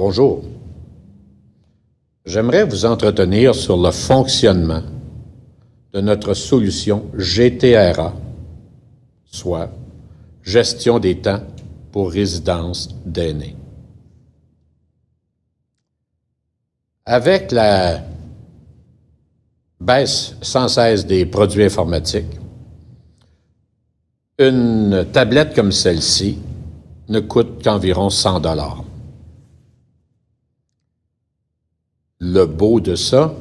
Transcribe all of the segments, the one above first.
Bonjour. J'aimerais vous entretenir sur le fonctionnement de notre solution GTRA, soit Gestion des temps pour résidence d'aînés. Avec la baisse sans cesse des produits informatiques, une tablette comme celle-ci ne coûte qu'environ 100 $. Le beau de ça,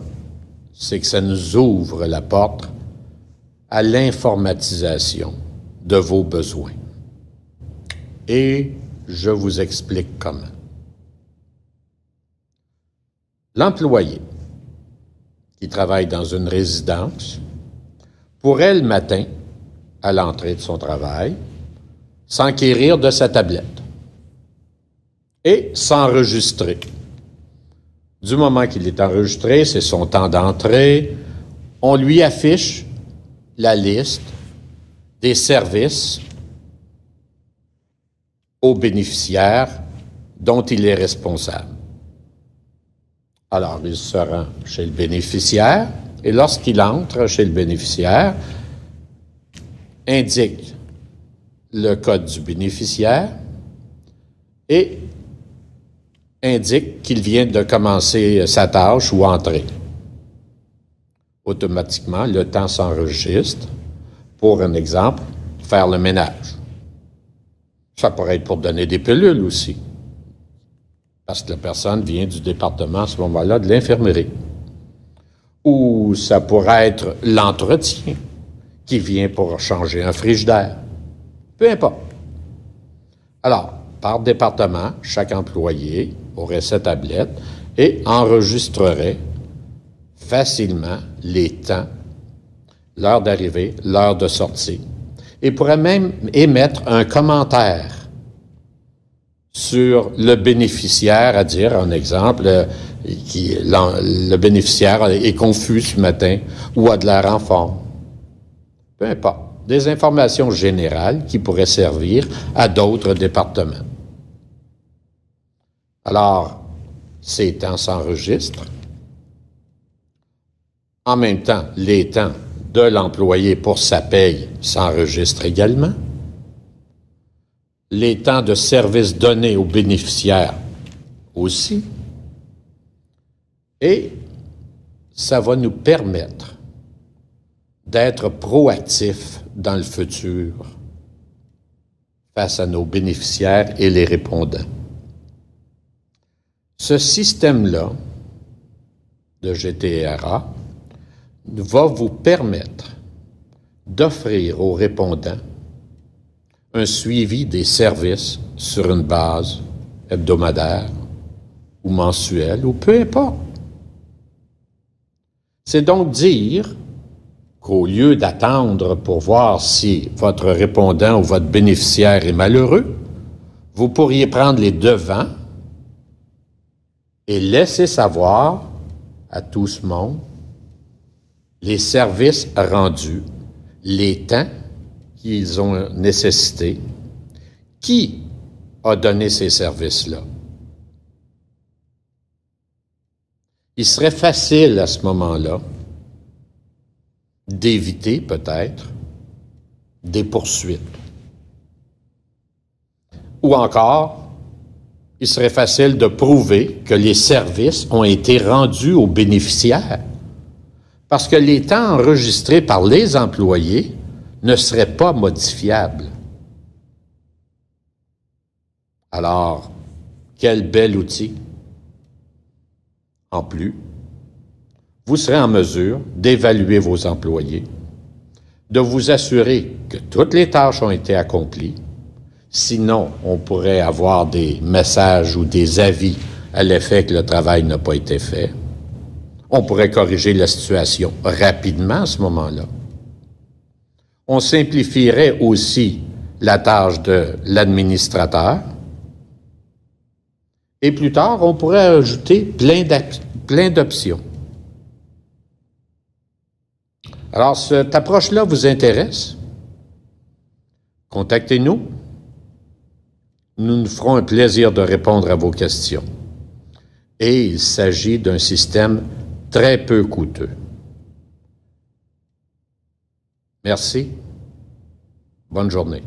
c'est que ça nous ouvre la porte à l'informatisation de vos besoins. Et je vous explique comment. L'employé qui travaille dans une résidence pourrait le matin, à l'entrée de son travail, s'enquérir de sa tablette et s'enregistrer. Du moment qu'il est enregistré, c'est son temps d'entrée, on lui affiche la liste des services aux bénéficiaires dont il est responsable. Alors, il se rend chez le bénéficiaire et lorsqu'il entre chez le bénéficiaire, indique le code du bénéficiaire et indique qu'il vient de commencer sa tâche ou entrer. Automatiquement, le temps s'enregistre pour, un exemple, faire le ménage. Ça pourrait être pour donner des pilules aussi, parce que la personne vient du département à ce moment-là de l'infirmerie. Ou ça pourrait être l'entretien qui vient pour changer un frigidaire. Peu importe. Alors, par département, chaque employé aurait sa tablette et enregistrerait facilement les temps, l'heure d'arrivée, l'heure de sortie, et pourrait même émettre un commentaire sur le bénéficiaire, à dire, un exemple, le bénéficiaire est confus ce matin ou a de l'air en forme. Peu importe. Des informations générales qui pourraient servir à d'autres départements. Alors, ces temps s'enregistrent. En même temps, les temps de l'employé pour sa paye s'enregistrent également. Les temps de service donnés aux bénéficiaires aussi. Et ça va nous permettre d'être proactifs dans le futur face à nos bénéficiaires et les répondants. Ce système-là de GTRA va vous permettre d'offrir aux répondants un suivi des services sur une base hebdomadaire ou mensuelle, ou peu importe. C'est donc dire qu'au lieu d'attendre pour voir si votre répondant ou votre bénéficiaire est malheureux, vous pourriez prendre les devants et laisser savoir à tout ce monde les services rendus, les temps qu'ils ont nécessité, qui a donné ces services-là. Il serait facile à ce moment-là d'éviter peut-être des poursuites. Ou encore, il serait facile de prouver que les services ont été rendus aux bénéficiaires parce que les temps enregistrés par les employés ne seraient pas modifiables. Alors, quel bel outil. En plus, vous serez en mesure d'évaluer vos employés, de vous assurer que toutes les tâches ont été accomplies. Sinon, on pourrait avoir des messages ou des avis à l'effet que le travail n'a pas été fait. On pourrait corriger la situation rapidement à ce moment-là. On simplifierait aussi la tâche de l'administrateur. Et plus tard, on pourrait ajouter plein d'options. Alors, cette approche-là vous intéresse? Contactez-nous. Nous nous ferons un plaisir de répondre à vos questions. et il s'agit d'un système très peu coûteux. Merci. Bonne journée.